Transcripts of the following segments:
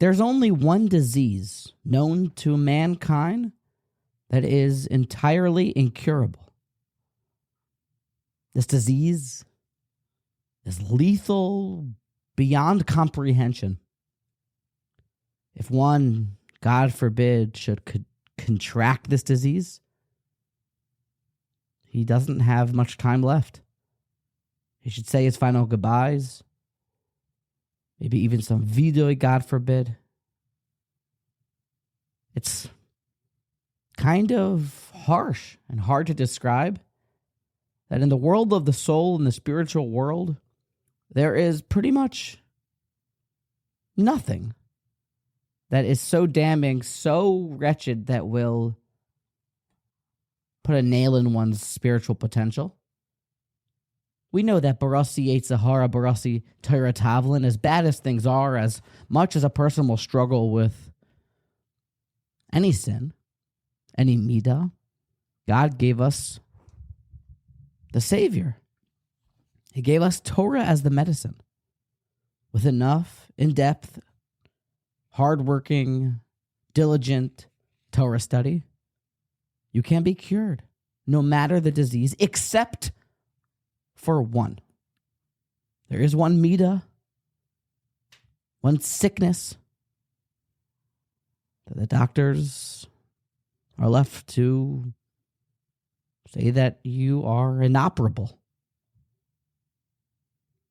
There's only one disease known to mankind that is entirely incurable. This disease is lethal beyond comprehension. If one, God forbid, should contract this disease, he doesn't have much time left. He should say his final goodbyes, maybe even some vidui, God forbid. It's kind of harsh and hard to describe that in the world of the soul, in the spiritual world, there is pretty much nothing that is so damning, so wretched that will put a nail in one's spiritual potential. We know that barasi Yetzirah, barasi Torah Tavlin, as bad as things are, as much as a person will struggle with any sin, any midah, God gave us the Savior. He gave us Torah as the medicine, with enough, in-depth, hardworking, diligent Torah study. You can be cured, no matter the disease, except for one. There is one midah, one sickness, that the doctors are left to say that you are inoperable.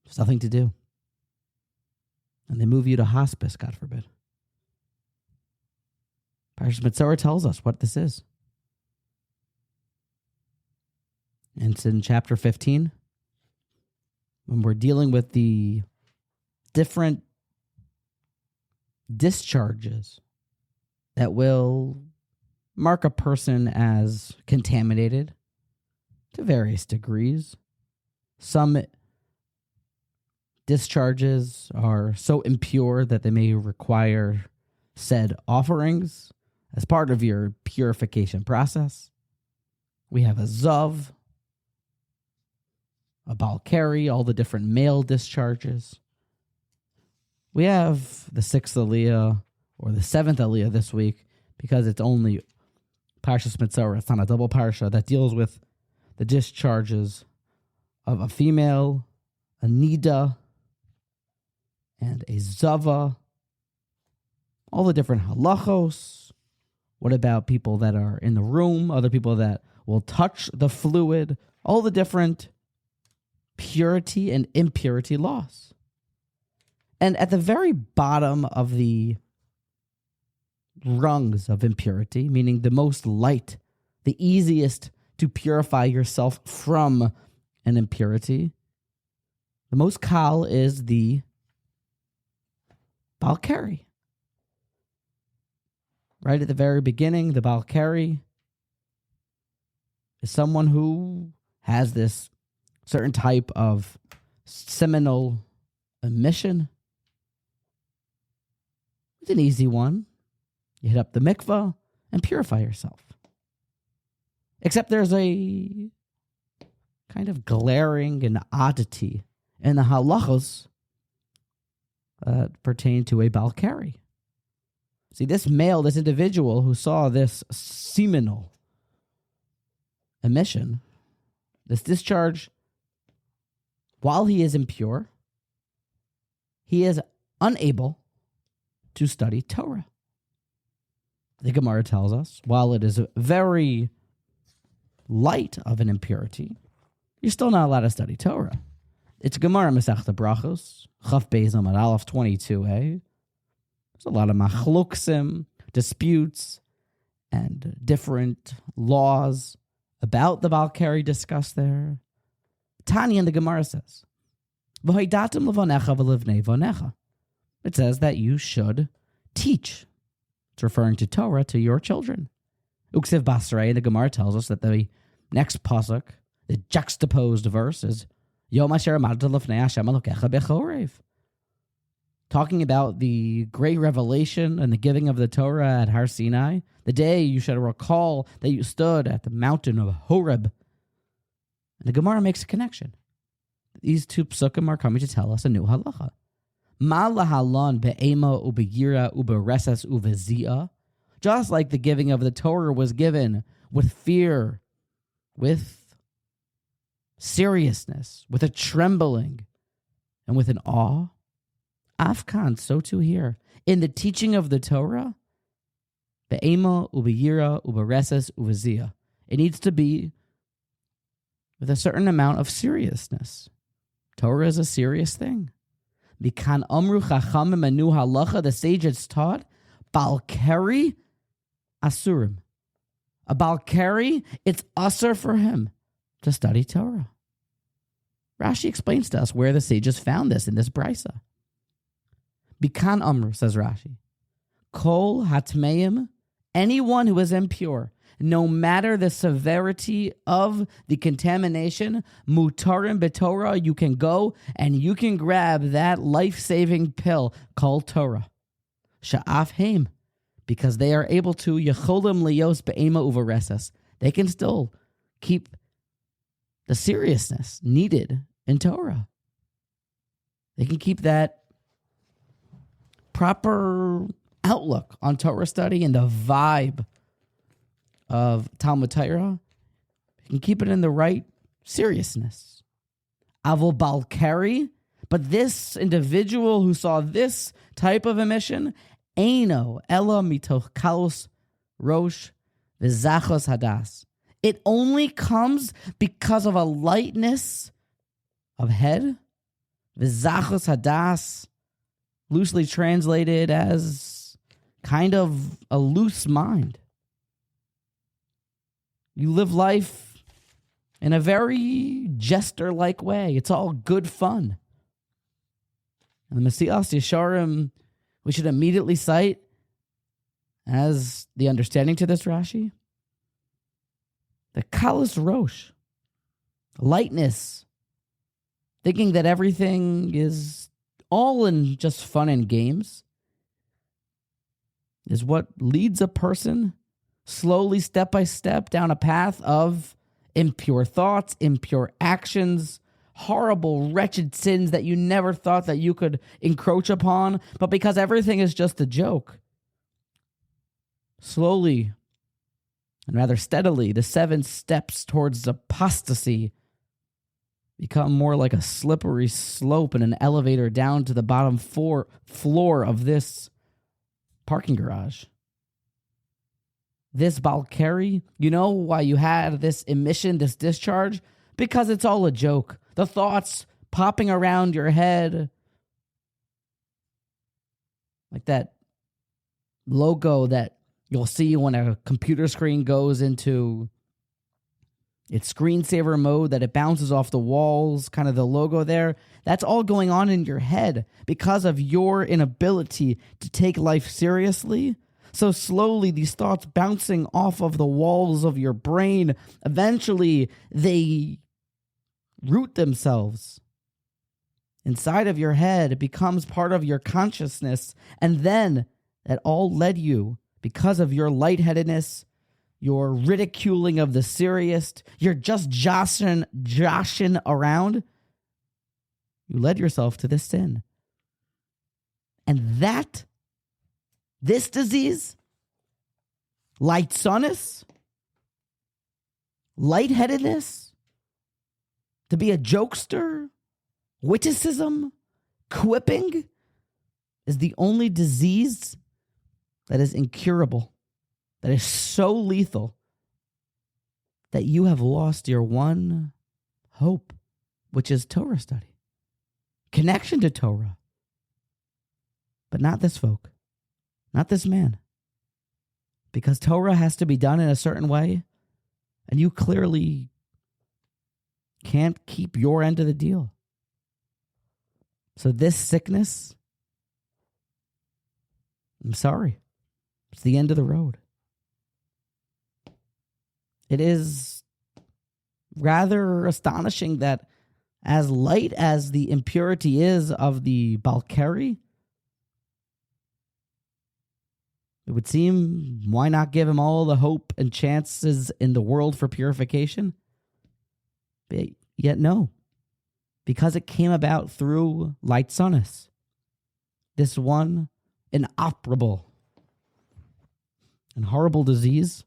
There's nothing to do. And they move you to hospice, God forbid. Parshas Metzora tells us what this is. And it's in chapter 15, when we're dealing with the different discharges that will mark a person as contaminated to various degrees. Some discharges are so impure that they may require said offerings as part of your purification process. We have a Zav, a Bal Keri, all the different male discharges. We have the 6th Aliyah, or the 7th Aliyah this week, because it's only Parshas Metzora. It's not a double parsha that deals with the discharges of a female, a nida, and a zava. All the different halachos. What about people that are in the room? Other people that will touch the fluid. All the different purity and impurity laws. And at the very bottom of the rungs of impurity, meaning the most light, the easiest to purify yourself from an impurity, the most kal is the Bal Keri. Right at the very beginning, the Bal Keri is someone who has this certain type of seminal emission. It's an easy one. You hit up the mikvah and purify yourself. Except there's a kind of glaring and oddity in the halachos that pertain to a Bal Keri. See, this male, this individual who saw this seminal emission, this discharge, while he is impure, he is unable to study Torah. The Gemara tells us, while it is very light of an impurity, you're still not allowed to study Torah. It's Gemara Masechta Brachos, Chaf Beis Amud Aleph 22a. There's a lot of machloksim, disputes, and different laws about the Bal Keri discussed there. Tanya in the Gemara says, V'hoidatim levonecha v'livnei vonecha. It says that you should teach. It's referring to Torah to your children. Uksiv Basrei, the Gemara tells us that the next pasuk, the juxtaposed verse, is Yom Asher Amadta Lefnei Hashem Elokecha Bechorev. Talking about the great revelation and the giving of the Torah at Har Sinai, the day you should recall that you stood at the mountain of Horeb. And the Gemara makes a connection. These two psukim are coming to tell us a new halacha. Ma lahalon be'ema ubegira uberesas uvezia. Just like the giving of the Torah was given with fear, with seriousness, with a trembling, and with an awe. Afkan, so too here. In the teaching of the Torah, be'ema ubeyira uberesas uvezia. It needs to be with a certain amount of seriousness. Torah is a serious thing. Mikan amru chachamim anu halacha, the sages taught, Bal Keri asurim. A Bal Keri, it's usur for him to study Torah. Rashi explains to us where the sages found this in this brisa. Bikan amru, says Rashi, kol hatmeim, anyone who is impure, no matter the severity of the contamination, mutarim b'Torah, you can go and you can grab that life-saving pill called Torah. Sha'af heim, because they are able to, yecholim liyos be'ema uveresas. They can still keep the seriousness needed in Torah. They can keep that proper outlook on Torah study and the vibe of Talmud Torah. You can keep it in the right seriousness. Avol Bal Keri, but this individual who saw this type of emission, Eino ela mitoch kalos rosh v'zachos hadas. It only comes because of a lightness of head, v'zachos hadas, loosely translated as kind of a loose mind. You live life in a very jester-like way. It's all good fun. And the Masilas Yesharim, we should immediately cite as the understanding to this Rashi, the kalos rosh, lightness, thinking that everything is all in just fun and games, is what leads a person slowly, step by step, down a path of impure thoughts, impure actions, horrible, wretched sins that you never thought that you could encroach upon, but because everything is just a joke, slowly and rather steadily, the 7 steps towards apostasy become more like a slippery slope and an elevator down to the bottom floor of this parking garage. This Bal Keri, you know why you had this emission, this discharge? Because it's all a joke. The thoughts popping around your head, like that logo that you'll see when a computer screen goes into its screensaver mode, that it bounces off the walls, kind of the logo there. That's all going on in your head because of your inability to take life seriously. So slowly, these thoughts bouncing off of the walls of your brain, eventually they root themselves inside of your head. It becomes part of your consciousness. And then that all led you, because of your light-headedness, your ridiculing of the serious, you're just joshing around, you led yourself to this sin. And this disease, light-headedness, to be a jokester, witticism, quipping, is the only disease that is incurable, that is so lethal that you have lost your one hope, which is Torah study, connection to Torah. But not this folk, not this man, because Torah has to be done in a certain way, and you clearly can't keep your end of the deal. So this sickness, I'm sorry, it's the end of the road. It is rather astonishing that as light as the impurity is of the Bal Keri, it would seem, why not give him all the hope and chances in the world for purification? But yet no, because it came about through light-headedness. this one inoperable and horrible disease,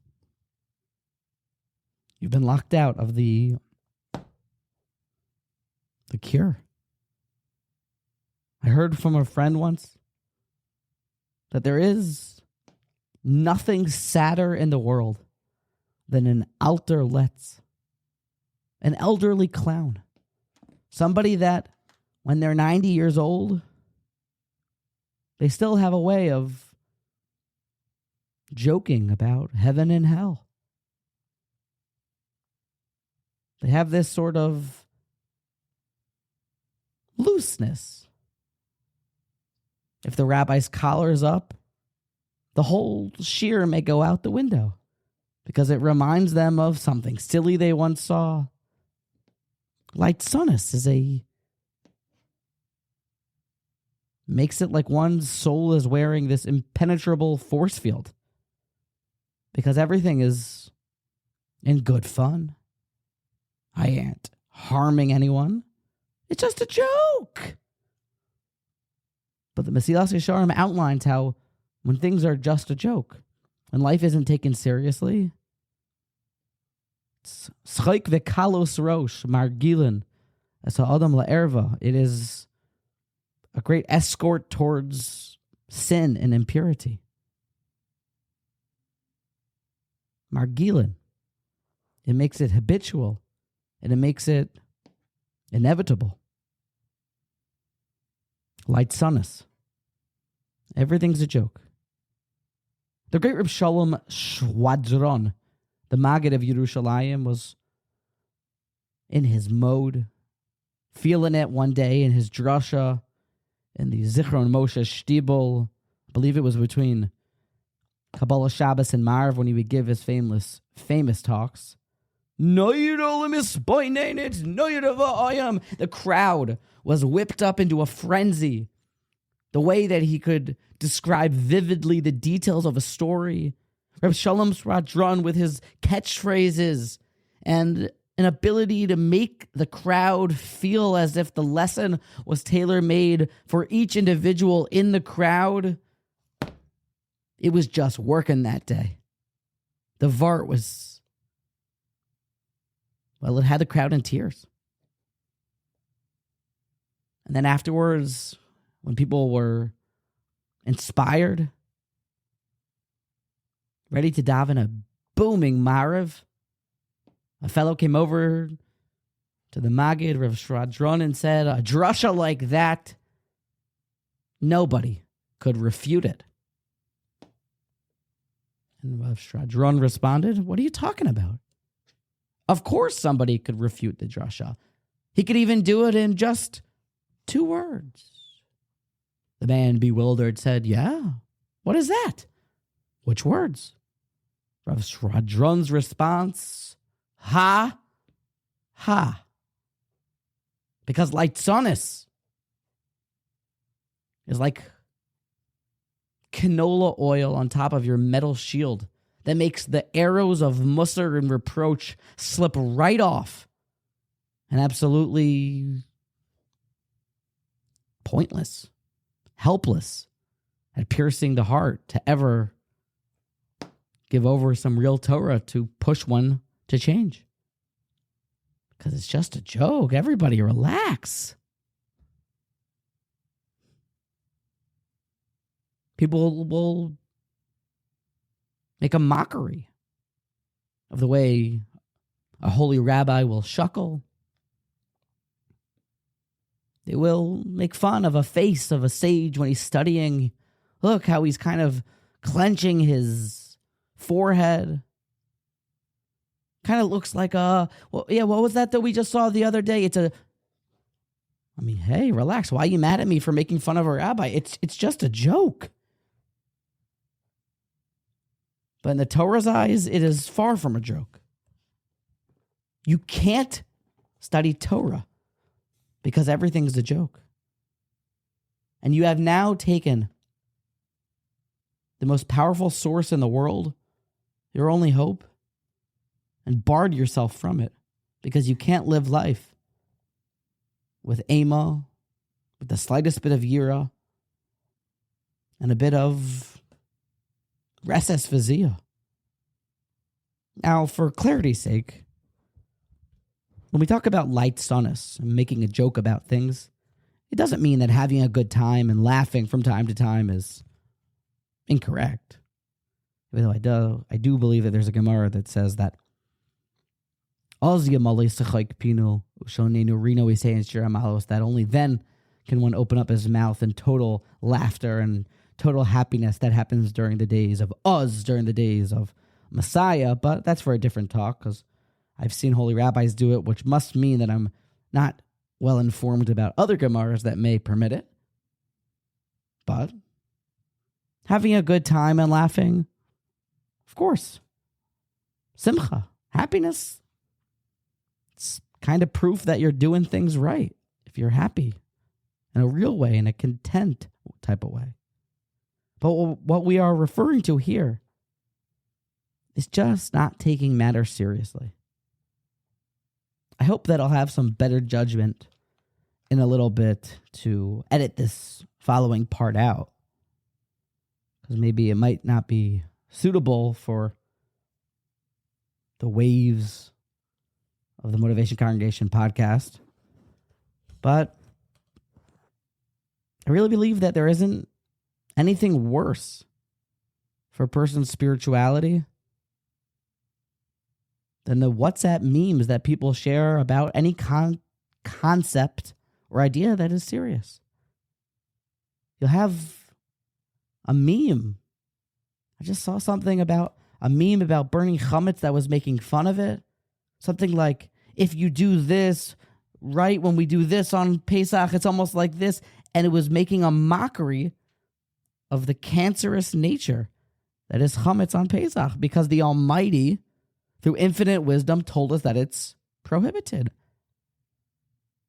you've been locked out of the cure. I heard from a friend once that there is nothing sadder in the world than an alterletz, an elderly clown, somebody that when they're 90 years old, they still have a way of joking about heaven and hell. They have this sort of looseness. If the rabbi's collar's up, the whole shear may go out the window because it reminds them of something silly they once saw. Light-Headedness makes it like one's soul is wearing this impenetrable force field because everything is in good fun. I ain't harming anyone. It's just a joke. But the Masilas Yesharim outlines how when things are just a joke, when life isn't taken seriously, it's schik ve kalos rosh margilin as ha'adam la'erva. It is a great escort towards sin and impurity. Margilin. It makes it habitual and it makes it inevitable. Light-Headedness. Everything's a joke. The great Rav Shalom Shwadron, the Maggid of Yerushalayim, was in his mode, feeling it one day in his drasha in the Zichron Moshe Shtibel. I believe it was between Kabbalah Shabbos and Marv when he would give his famous talks. The crowd was whipped up into a frenzy. The way that he could describe vividly the details of a story. Rav Shalom Shwadron with his catchphrases and an ability to make the crowd feel as if the lesson was tailor-made for each individual in the crowd. It was just working that day. The Vart was, well, it had the crowd in tears. And then afterwards, when people were inspired, ready to daven a booming Marav, a fellow came over to the Maggid, Rav Shwadron, and said, a drasha like that, nobody could refute it. And Rav Shwadron responded, what are you talking about? Of course somebody could refute the drasha. He could even do it in just 2 words. The man, bewildered, said, yeah, what is that? Which words? Rav Shwadron's response, ha, ha. Because Light-Headedness is like canola oil on top of your metal shield that makes the arrows of musar and reproach slip right off and absolutely pointless, helpless at piercing the heart to ever give over some real Torah to push one to change. Because it's just a joke. Everybody relax. People will make a mockery of the way a holy rabbi will shuckle. They will make fun of a face of a sage when he's studying. Look how he's kind of clenching his forehead. Kind of looks like what was that we just saw the other day? Hey, relax. Why are you mad at me for making fun of a rabbi? It's just a joke. But in the Torah's eyes, it is far from a joke. You can't study Torah because everything's a joke. And you have now taken the most powerful source in the world, your only hope, and barred yourself from it because you can't live life with Ema, with the slightest bit of yira, and a bit of reses physia. Now, for clarity's sake, when we talk about light sunnis and making a joke about things, it doesn't mean that having a good time and laughing from time to time is incorrect. Even though I do believe that there's a Gemara that says that that only then can one open up his mouth in total laughter and total happiness. That happens during the days of Uz, during the days of Messiah, but that's for a different talk, because I've seen holy rabbis do it, which must mean that I'm not well informed about other Gemaras that may permit it. But having a good time and laughing, of course. Simcha, happiness. It's kind of proof that you're doing things right if you're happy in a real way, in a content type of way. But what we are referring to here is just not taking matters seriously. I hope that I'll have some better judgment in a little bit to edit this following part out, because maybe it might not be suitable for the waves of the Motivation Congregation podcast. But I really believe that there isn't anything worse for a person's spirituality than the WhatsApp memes that people share about any concept or idea that is serious. You'll have a meme. I just saw something about a meme about burning chametz that was making fun of it. Something like, if you do this right when we do this on Pesach, it's almost like this. And it was making a mockery of the cancerous nature that is chametz on Pesach, because the Almighty, through infinite wisdom, told us that it's prohibited.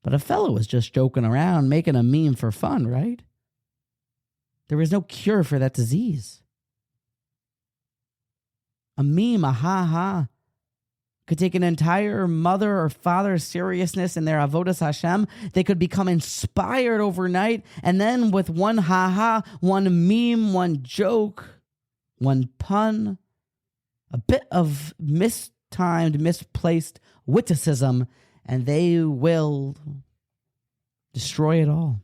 But a fellow was just joking around, making a meme for fun, right? There is no cure for that disease. A meme, a ha-ha, could take an entire mother or father's seriousness in their avodas Hashem. They could become inspired overnight, and then with one ha-ha, one meme, one joke, one pun, a bit of mistimed, misplaced witticism, and they will destroy it all.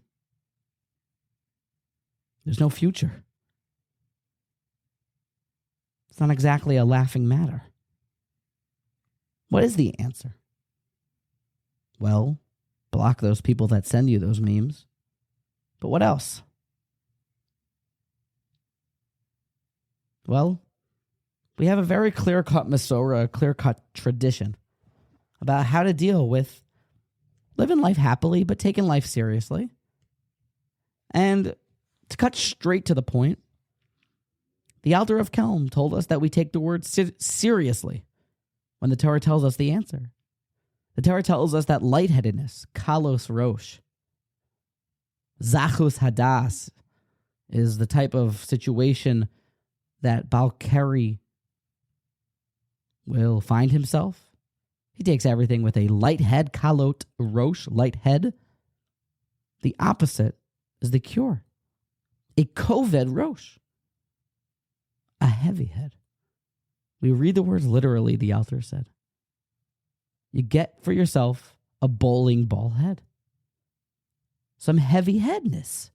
There's no future. It's not exactly a laughing matter. What is the answer? Well, block those people that send you those memes. But what else? Well, we have a very clear-cut Metzora, a clear-cut tradition about how to deal with living life happily, but taking life seriously. And to cut straight to the point, the Alter of Kelm told us that we take the word seriously when the Torah tells us the answer. The Torah tells us that light-headedness, kalos rosh, zachus hadas, is the type of situation that Bal Keri will find himself. He takes everything with a light head, kalot rosh, light head. The opposite is the cure. A koved rosh, a heavy head. We read the words literally, the author said. You get for yourself a bowling ball head. Some heavy-headedness.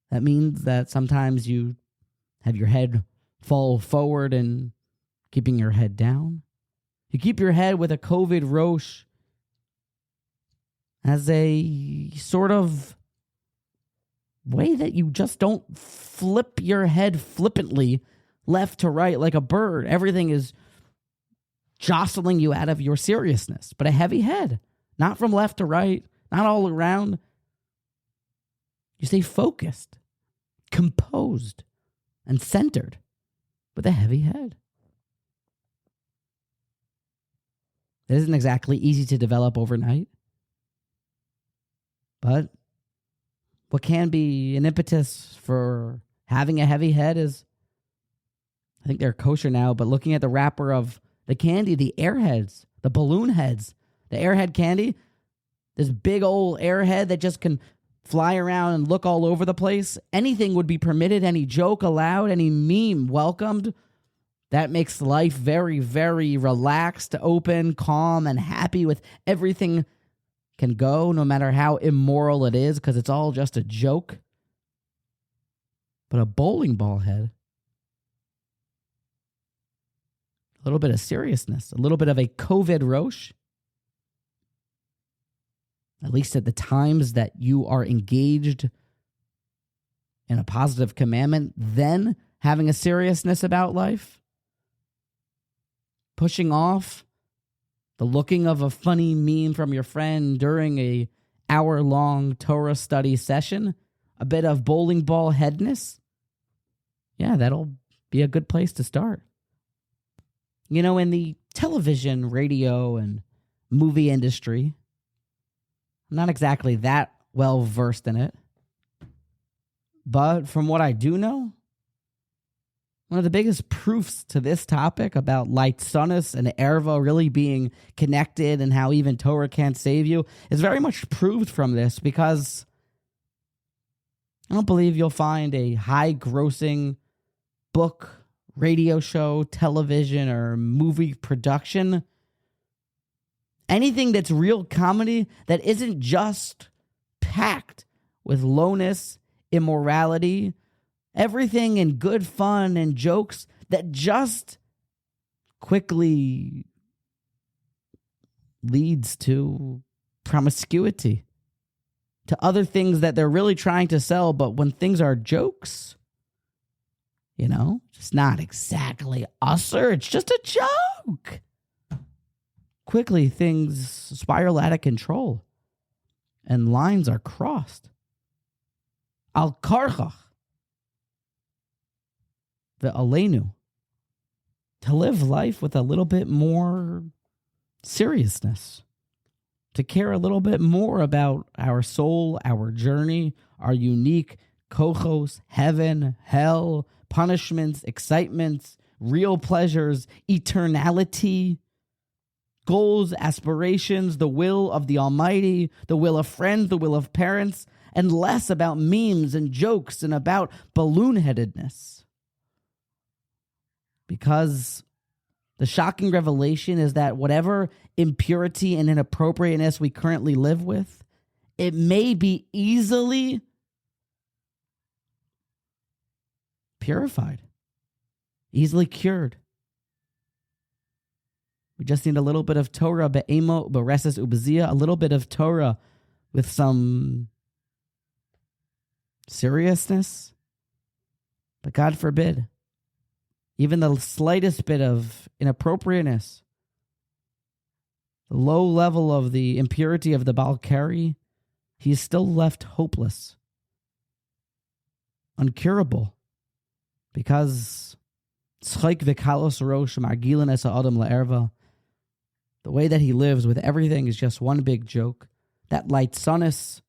That means that sometimes you have your head fall forward and keeping your head down. You keep your head with a koved rosh as a sort of way that you just don't flip your head flippantly left to right like a bird. Everything is jostling you out of your seriousness. But a heavy head, not from left to right, not all around. You stay focused, composed, and centered with a heavy head. It isn't exactly easy to develop overnight. But what can be an impetus for having a heavy head is, I think they're kosher now, but looking at the wrapper of the candy, the airheads, the balloon heads, the airhead candy, this big old airhead that just can fly around and look all over the place. Anything would be permitted, any joke allowed, any meme welcomed. That makes life very, very relaxed, open, calm, and happy with everything can go, no matter how immoral it is, because it's all just a joke. But a bowling ball head, a little bit of seriousness, a little bit of a koved rosh, at least at the times that you are engaged in a positive commandment, then having a seriousness about life, pushing off the looking of a funny meme from your friend during a hour-long Torah study session, a bit of bowling ball headness, yeah, that'll be a good place to start. You know, in the television, radio, and movie industry, I'm not exactly that well versed in it, but from what I do know, one of the biggest proofs to this topic about Light-Headedness and erva really being connected and how even Torah can't save you is very much proved from this, because I don't believe you'll find a high-grossing book, radio show, television, or movie production, anything that's real comedy that isn't just packed with lowness, immorality, everything in good fun and jokes that just quickly leads to promiscuity, to other things that they're really trying to sell, but when things are jokes, you know, it's not exactly usher, it's just a joke. Quickly, things spiral out of control and lines are crossed. Al karchach ve'aleinu, to live life with a little bit more seriousness, to care a little bit more about our soul, our journey, our unique kochos, heaven, hell, punishments, excitements, real pleasures, eternality, goals, aspirations, the will of the Almighty, the will of friends, the will of parents, and less about memes and jokes and about balloon-headedness. Because the shocking revelation is that whatever impurity and inappropriateness we currently live with, it may be easily purified, easily cured. We just need a little bit of Torah, be'emo, be'reses ubezia, a little bit of Torah with some seriousness. But God forbid, even the slightest bit of inappropriateness, the low level of the impurity of the Bal Keri, he is still left hopeless, uncurable, because kalos rosh the way that he lives with everything is just one big joke. That Light-Headedness,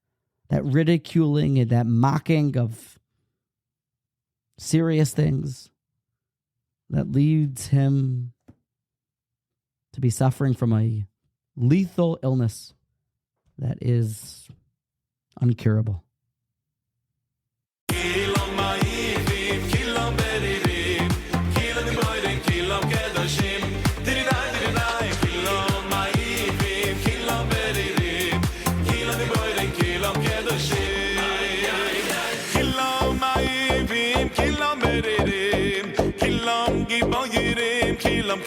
that ridiculing and that mocking of serious things, that leads him to be suffering from a lethal illness that is uncurable. Kilam